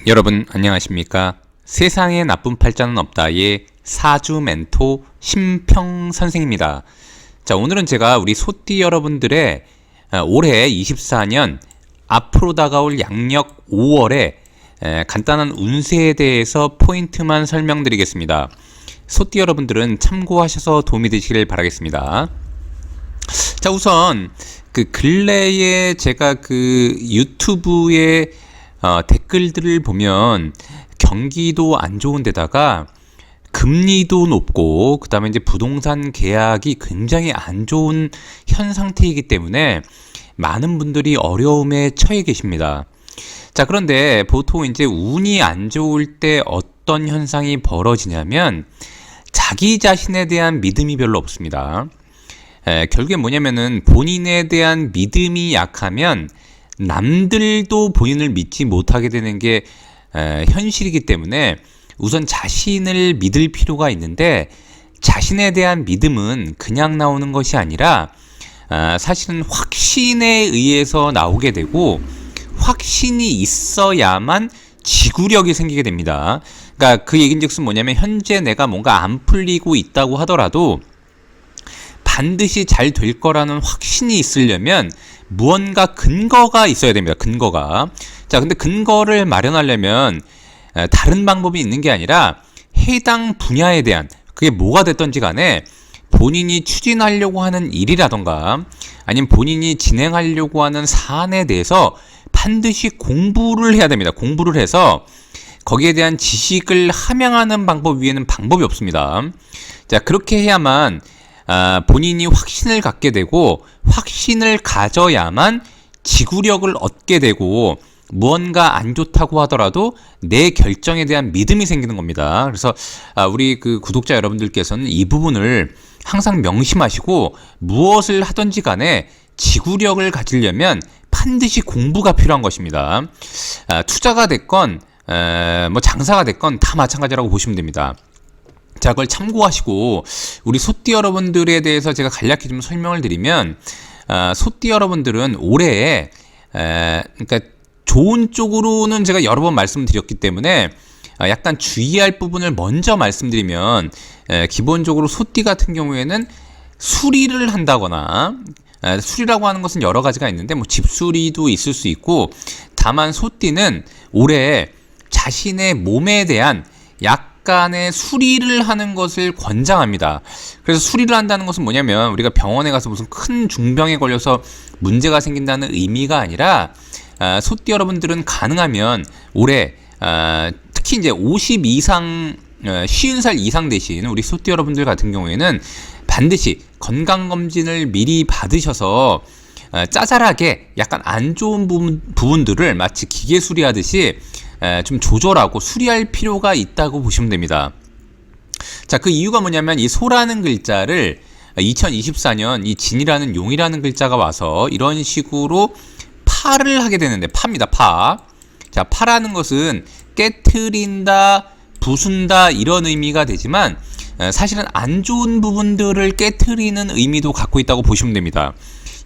여러분 안녕하십니까? 세상에 나쁜 팔자는 없다의 사주 멘토 심평 선생입니다. 자, 오늘은 제가 우리 소띠 여러분들의 올해 24년 앞으로 다가올 양력 5월에 간단한 운세에 대해서 포인트만 설명드리겠습니다. 소띠 여러분들은 참고하셔서 도움이 되시길 바라겠습니다. 자, 우선 그 근래에 제가 그 유튜브에 댓글들을 보면 경기도 안 좋은 데다가 금리도 높고 그 다음에 이제 부동산 계약이 굉장히 안 좋은 현 상태이기 때문에 많은 분들이 어려움에 처해 계십니다. 자, 그런데 보통 이제 운이 안 좋을 때 어떤 현상이 벌어지냐면 자기 자신에 대한 믿음이 별로 없습니다. 결국에 뭐냐면은 본인에 대한 믿음이 약하면 남들도 본인을 믿지 못하게 되는 게 현실이기 때문에 우선 자신을 믿을 필요가 있는데, 자신에 대한 믿음은 그냥 나오는 것이 아니라 사실은 확신에 의해서 나오게 되고, 확신이 있어야만 지구력이 생기게 됩니다. 그러니까 그 얘긴즉슨 뭐냐면 현재 내가 뭔가 안 풀리고 있다고 하더라도 반드시 잘 될 거라는 확신이 있으려면 무언가 근거가 있어야 됩니다. 근거가. 자, 근데 근거를 마련하려면 다른 방법이 있는 게 아니라 해당 분야에 대한, 그게 뭐가 됐던지 간에 본인이 추진하려고 하는 일이라던가 아니면 본인이 진행하려고 하는 사안에 대해서 반드시 공부를 해야 됩니다. 공부를 해서 거기에 대한 지식을 함양하는 방법 위에는 방법이 없습니다. 자, 그렇게 해야만 본인이 확신을 갖게 되고, 확신을 가져야만 지구력을 얻게 되고, 무언가 안 좋다고 하더라도 내 결정에 대한 믿음이 생기는 겁니다. 그래서 우리 그 구독자 여러분들께서는 이 부분을 항상 명심하시고, 무엇을 하든지 간에 지구력을 가지려면 반드시 공부가 필요한 것입니다. 투자가 됐건 뭐 장사가 됐건 다 마찬가지라고 보시면 됩니다. 자, 그걸 참고하시고 우리 소띠 여러분들에 대해서 제가 간략히 좀 설명을 드리면, 소띠 여러분들은 올해 그러니까 좋은 쪽으로는 제가 여러 번 말씀드렸기 때문에 약간 주의할 부분을 먼저 말씀드리면, 기본적으로 소띠 같은 경우에는 수리를 한다거나, 수리라고 하는 것은 여러 가지가 있는데 뭐 집수리도 있을 수 있고, 다만 소띠는 올해 자신의 몸에 대한 약간의 수리를 하는 것을 권장합니다. 그래서 수리를 한다는 것은 뭐냐면 우리가 병원에 가서 무슨 큰 중병에 걸려서 문제가 생긴다는 의미가 아니라, 소띠 여러분들은 가능하면 올해 특히 이제 50 이상 50살 이상 되신 우리 소띠 여러분들 같은 경우에는 반드시 건강검진을 미리 받으셔서 짜잘하게 약간 안 좋은 부분들을 마치 기계 수리하듯이 좀 조절하고 수리할 필요가 있다고 보시면 됩니다. 자, 그 이유가 뭐냐면 이 소라는 글자를 2024년 이 진이라는 용이라는 글자가 와서 이런 식으로 파를 하게 되는데, 파입니다. 파. 자, 파라는 것은 깨트린다, 부순다 이런 의미가 되지만 사실은 안 좋은 부분들을 깨트리는 의미도 갖고 있다고 보시면 됩니다.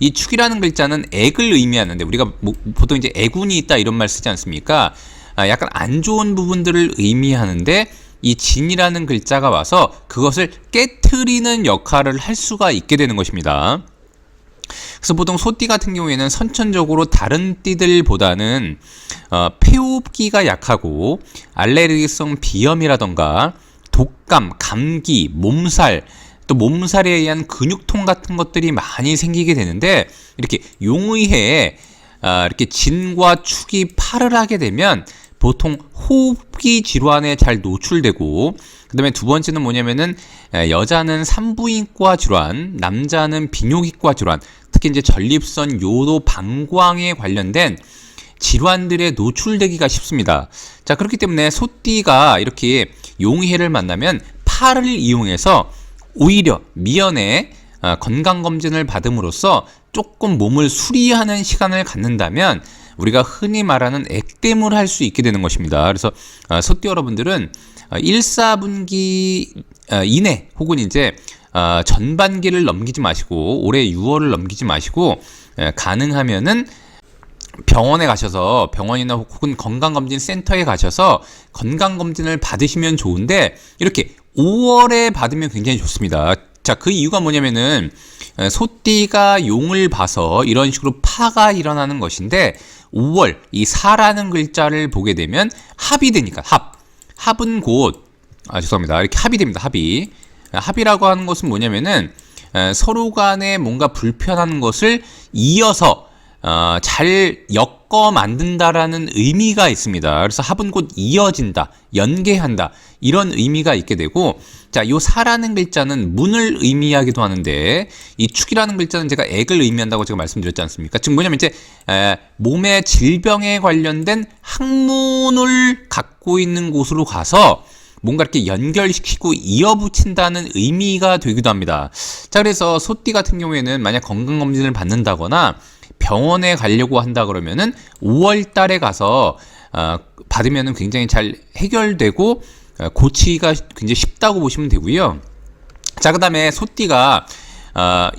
이 축이라는 글자는 액을 의미하는데, 우리가 보통 이제 애군이 있다 이런 말 쓰지 않습니까? 약간 안 좋은 부분들을 의미하는데 이 진이라는 글자가 와서 그것을 깨트리는 역할을 할 수가 있게 되는 것입니다. 그래서 보통 소띠 같은 경우에는 선천적으로 다른 띠들보다는 폐호흡기가 약하고 알레르기성 비염이라던가 독감, 감기, 몸살, 또 몸살에 의한 근육통 같은 것들이 많이 생기게 되는데, 이렇게 용의해에 이렇게 진과 축이 파를 하게 되면 보통 호흡기 질환에 잘 노출되고, 그 다음에 두 번째는 뭐냐면은 여자는 산부인과 질환, 남자는 비뇨기과 질환, 특히 이제 전립선, 요도, 방광에 관련된 질환들에 노출되기가 쉽습니다. 자, 그렇기 때문에 소띠가 이렇게 용의해를 만나면 파를 이용해서 오히려 미연에 건강검진을 받음으로써 조금 몸을 수리하는 시간을 갖는다면 우리가 흔히 말하는 액땜을 할 수 있게 되는 것입니다. 그래서 소띠 여러분들은 1사분기 이내 혹은 이제 전반기를 넘기지 마시고 올해 6월을 넘기지 마시고 가능하면은 병원에 가셔서 병원이나 혹은 건강검진센터에 가셔서 건강검진을 받으시면 좋은데 이렇게 5월에 받으면 굉장히 좋습니다. 자, 그 이유가 뭐냐면은 소띠가 용을 봐서 이런 식으로 파가 일어나는 것인데 5월 이 사라는 글자를 보게 되면 합이 되니까 합은 곧 죄송합니다. 이렇게 합이 됩니다. 합이라고 하는 것은 뭐냐면은 서로 간에 뭔가 불편한 것을 이어서 잘 엮어 만든다라는 의미가 있습니다. 그래서 합은 곧 이어진다, 연계한다 이런 의미가 있게 되고, 자, 요 사라는 글자는 문을 의미하기도 하는데 이 축이라는 글자는 제가 액을 의미한다고 제가 말씀드렸지 않습니까? 즉 뭐냐면 이제 몸의 질병에 관련된 학문을 갖고 있는 곳으로 가서 뭔가 이렇게 연결시키고 이어붙인다는 의미가 되기도 합니다. 자, 그래서 소띠 같은 경우에는 만약 건강검진을 받는다거나 병원에 가려고 한다 그러면은 5월 달에 가서 받으면은 굉장히 잘 해결되고 고치기가 굉장히 쉽다고 보시면 되고요. 자, 그 다음에 소띠가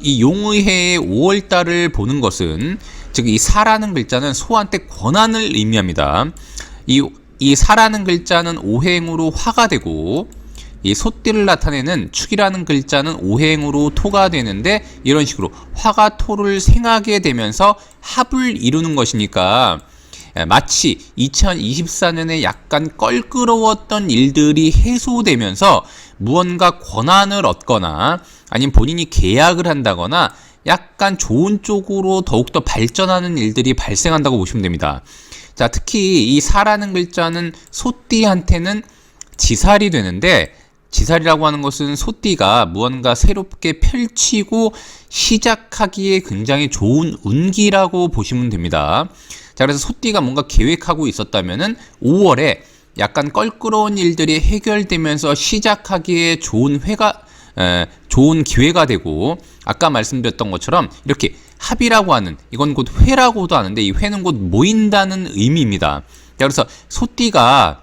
이 용의해의 5월 달을 보는 것은 즉 이 사라는 글자는 소한테 권한을 의미합니다. 이 사라는 글자는 오행으로 화가 되고 이 소띠를 나타내는 축이라는 글자는 오행으로 토가 되는데 이런 식으로 화가 토를 생하게 되면서 합을 이루는 것이니까 마치 2024년에 약간 껄끄러웠던 일들이 해소되면서 무언가 권한을 얻거나 아니면 본인이 계약을 한다거나 약간 좋은 쪽으로 더욱더 발전하는 일들이 발생한다고 보시면 됩니다. 자, 특히 이 사라는 글자는 소띠한테는 지살이 되는데 지살이라고 하는 것은 소띠가 무언가 새롭게 펼치고 시작하기에 굉장히 좋은 운기라고 보시면 됩니다. 자, 그래서 소띠가 뭔가 계획하고 있었다면은 5월에 약간 껄끄러운 일들이 해결되면서 시작하기에 좋은 기회가 되고, 아까 말씀드렸던 것처럼 이렇게 합이라고 하는, 이건 곧 회라고도 하는데 이 회는 곧 모인다는 의미입니다. 자, 그래서 소띠가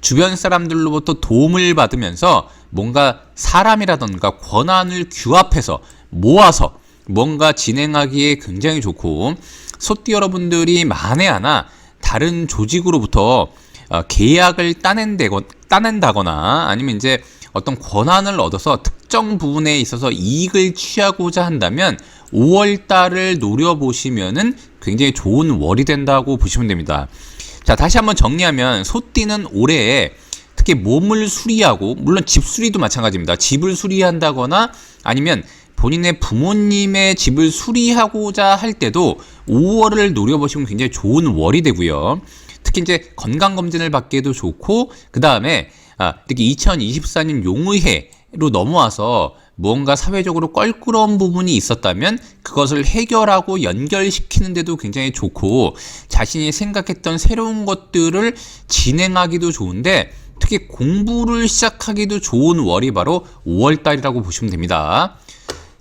주변 사람들로부터 도움을 받으면서 뭔가 사람이라던가 권한을 규합해서 모아서 뭔가 진행하기에 굉장히 좋고, 소띠 여러분들이 만에 하나 다른 조직으로부터 계약을 따낸다거나 아니면 이제 어떤 권한을 얻어서 특정 부분에 있어서 이익을 취하고자 한다면 5월 달을 노려보시면은 굉장히 좋은 월이 된다고 보시면 됩니다. 자, 다시 한번 정리하면 소띠는 올해에 특히 몸을 수리하고, 물론 집 수리도 마찬가지입니다. 집을 수리한다거나 아니면 본인의 부모님의 집을 수리하고자 할 때도 5월을 노려보시면 굉장히 좋은 월이 되고요. 특히 이제 건강검진을 받기에도 좋고, 그 다음에 특히 2024년 용의해로 넘어와서 무언가 사회적으로 껄끄러운 부분이 있었다면 그것을 해결하고 연결시키는 데도 굉장히 좋고, 자신이 생각했던 새로운 것들을 진행하기도 좋은데 특히 공부를 시작하기도 좋은 월이 바로 5월달이라고 보시면 됩니다.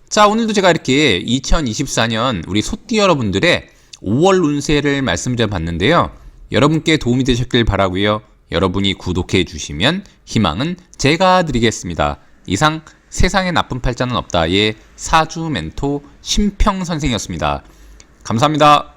자, 오늘도 제가 이렇게 2024년 우리 소띠 여러분들의 5월 운세를 말씀드려 봤는데요. 여러분께 도움이 되셨길 바라고요. 여러분이 구독해 주시면 희망은 제가 드리겠습니다. 이상 세상에 나쁜 팔자는 없다의 사주 멘토 심평 선생이었습니다. 감사합니다.